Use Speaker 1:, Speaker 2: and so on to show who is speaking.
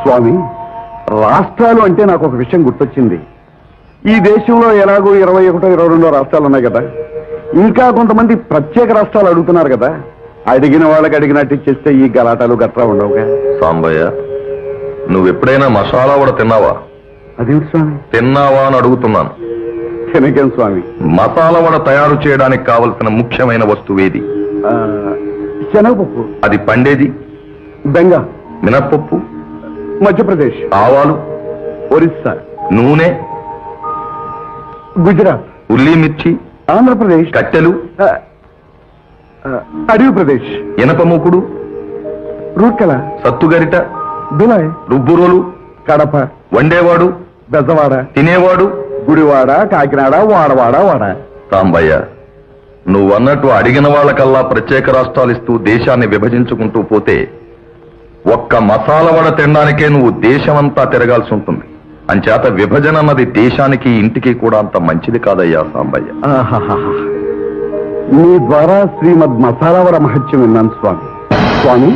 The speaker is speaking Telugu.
Speaker 1: స్వామి, రాష్ట్రాలు అంటే నాకు ఒక విషయం గుర్తొచ్చింది. ఈ దేశంలో ఎలాగో 21, 22 రాష్ట్రాలు ఉన్నాయి కదా, ఇంకా కొంతమంది ప్రత్యేక రాష్ట్రాలు అడుగుతున్నారు కదా. అడిగిన వాళ్ళకి అడిగినట్టు ఇచ్చేస్తే ఈ గలాటాలు గట్రా ఉండవుగా.
Speaker 2: సాంబయ్య, నువ్వెప్పుడైనా మసాలా వడ తిన్నావా?
Speaker 1: అదేమిటి స్వామి?
Speaker 2: తిన్నావా అని అడుగుతున్నాను.
Speaker 1: తినకేం స్వామి?
Speaker 2: మసాలా వడ తయారు చేయడానికి కావలసిన ముఖ్యమైన వస్తువేది?
Speaker 1: శనగపప్పు.
Speaker 2: అది పండేది?
Speaker 1: బెంగా.
Speaker 2: మినప్పప్పు?
Speaker 1: మధ్యప్రదేశ్.
Speaker 2: ఆవాలు?
Speaker 1: ఒరిస్సా.
Speaker 2: నూనె?
Speaker 1: గుజరాత్.
Speaker 2: ఉల్లి మిర్చి?
Speaker 1: ఆంధ్రప్రదేశ్.
Speaker 2: కట్టెలు?
Speaker 1: అడవి ప్రదేశ్.
Speaker 2: ఇనప మూకుడు?
Speaker 1: రూట్కల.
Speaker 2: సత్తుగరిట?
Speaker 1: బిలాయ్.
Speaker 2: రుబ్బురోలు?
Speaker 1: కడప.
Speaker 2: వండేవాడు?
Speaker 1: బెజవాడ.
Speaker 2: తినేవాడు?
Speaker 1: గుడివాడ, కాకినాడ, వాడవాడ. వాడ.
Speaker 2: సాంబయ్య, నువ్వన్నట్టు అడిగిన వాళ్ళకల్లా ప్రత్యేక రాష్ట్రాలు ఇస్తూ దేశాన్ని విభజించుకుంటూ పోతే ఒక్క మసాలా వడ తినడానికే నువ్వు దేశమంతా తిరగాల్సి ఉంటుంది. అంచేత విభజన అన్నది దేశానికి ఇంటికి కూడా అంత మంచిది కాదయ్యా సాంబయ్య.
Speaker 1: మీ ద్వారా శ్రీమద్ మసాలావర మహత్యం విన్నాను స్వామి. స్వామి,